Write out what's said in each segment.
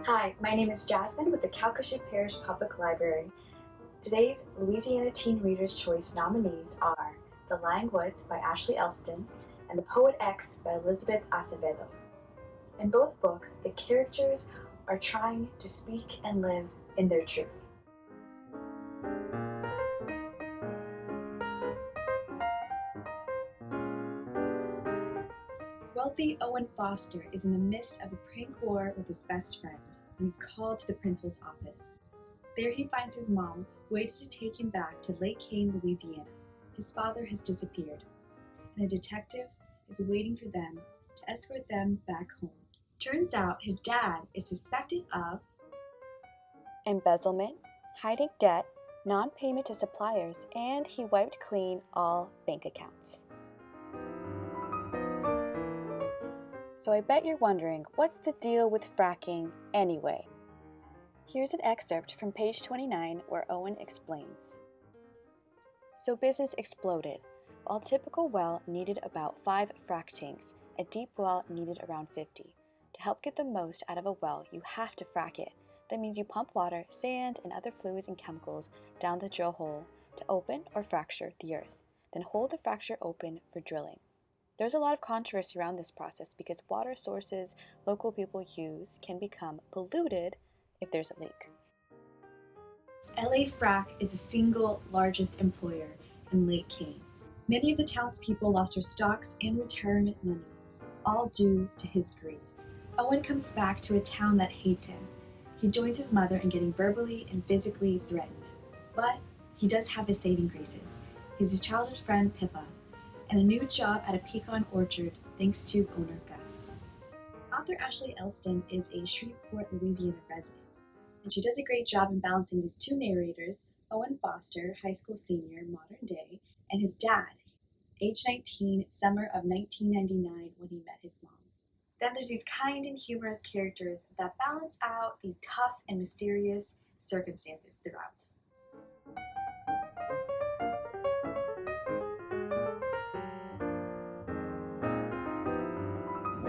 Hi, my name is Jazmin with the Calcasieu Parish Public Library. Today's Louisiana Teen Reader's Choice nominees are The Lying Woods by Ashley Elston and The Poet X by Elizabeth Acevedo. In both books, the characters are trying to speak and live in their truth. Wealthy Owen Foster is in the midst of a prank war with his best friend when he's called to the principal's office. There he finds his mom, waiting to take him back to Lake Kane, Louisiana. His father has disappeared, and a detective is waiting for them to escort them back home. Turns out his dad is suspected of embezzlement, hiding debt, non-payment to suppliers, and he wiped clean all bank accounts. So I bet you're wondering, what's the deal with fracking anyway? Here's an excerpt from page 29 where Owen explains. So business exploded. While a typical well needed about 5 frac tanks, a deep well needed around 50. To help get the most out of a well, you have to frack it. That means you pump water, sand, and other fluids and chemicals down the drill hole to open or fracture the earth. Then hold the fracture open for drilling. There's a lot of controversy around this process because water sources local people use can become polluted if there's a leak. LA Frac is the single largest employer in Lake Kane. Many of the townspeople lost their stocks and retirement money, all due to his greed. Owen comes back to a town that hates him. He joins his mother in getting verbally and physically threatened. But he does have his saving graces, his childhood friend Pippa, and a new job at a pecan orchard thanks to owner Gus. Author Ashley Elston is a Shreveport, Louisiana resident, and she does a great job in balancing these two narrators, Owen Foster, high school senior, modern day, and his dad, age 19, summer of 1999 when he met his mom. Then there's these kind and humorous characters that balance out these tough and mysterious circumstances throughout.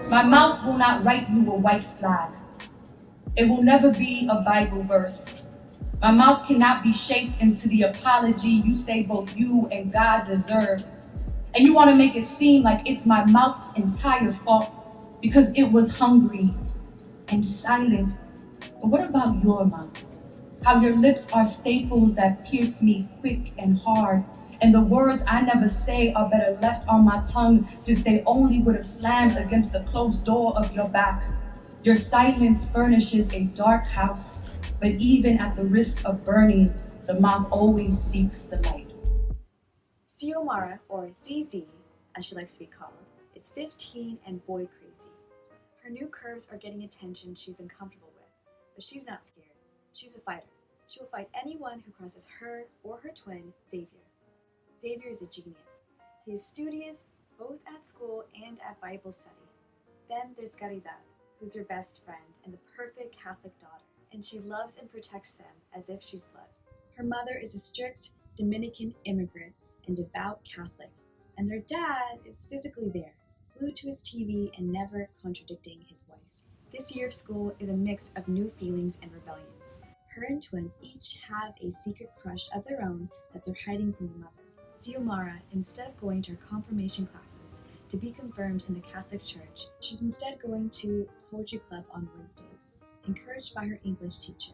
My mouth will not write you a white flag. It will never be a Bible verse. My mouth cannot be shaped into the apology you say both you and God deserve. And you want to make it seem like it's my mouth's entire fault because it was hungry and silent. But what about your mouth? How your lips are staples that pierce me quick and hard. And the words I never say are better left on my tongue since they only would have slammed against the closed door of your back. Your silence furnishes a dark house, but even at the risk of burning, the mouth always seeks the light. Xiomara, or ZZ, as she likes to be called, is 15 and boy crazy. Her new curves are getting attention she's uncomfortable with, but she's not scared. She's a fighter. She will fight anyone who crosses her or her twin, Xavier. Xavier is a genius. He is studious both at school and at Bible study. Then there's Caridad, who's her best friend and the perfect Catholic daughter, and she loves and protects them as if she's blood. Her mother is a strict Dominican immigrant and devout Catholic, and their dad is physically there, glued to his TV and never contradicting his wife. This year of school is a mix of new feelings and rebellions. Her and twin each have a secret crush of their own that they're hiding from the mother. Xiomara, instead of going to her confirmation classes to be confirmed in the Catholic Church, she's instead going to poetry club on Wednesdays, encouraged by her English teacher.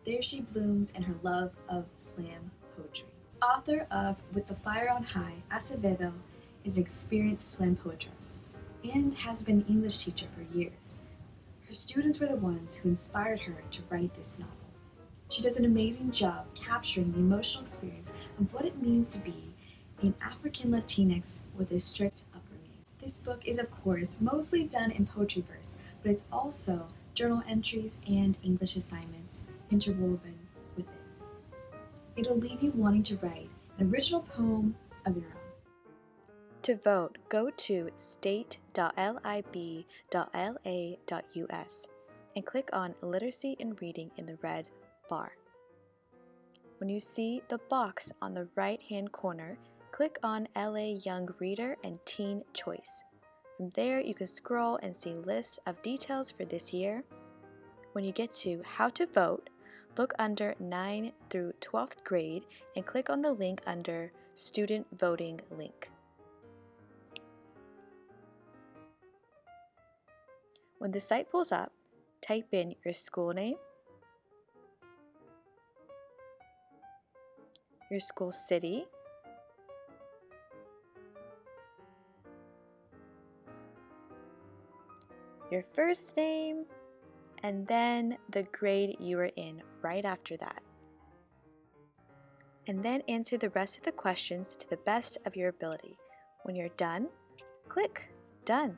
There she blooms in her love of slam poetry. Author of With the Fire on High, Acevedo is an experienced slam poetress and has been an English teacher for years. Her students were the ones who inspired her to write this novel. She does an amazing job capturing the emotional experience of what it means to be an African Latinx with a strict upbringing. This book is, of course, mostly done in poetry verse, but it's also journal entries and English assignments interwoven with it. It'll leave you wanting to write an original poem of your own. To vote, go to state.lib.la.us and click on Literacy and Reading in the red bar. When you see the box on the right-hand corner, click on LA Young Reader and Teen Choice. From there, you can scroll and see lists of details for this year. When you get to How to Vote, look under 9th through 12th grade and click on the link under Student Voting Link. When the site pulls up, type in your school name, your school city, your first name, and then the grade you are in right after that. And then answer the rest of the questions to the best of your ability. When you're done, click Done.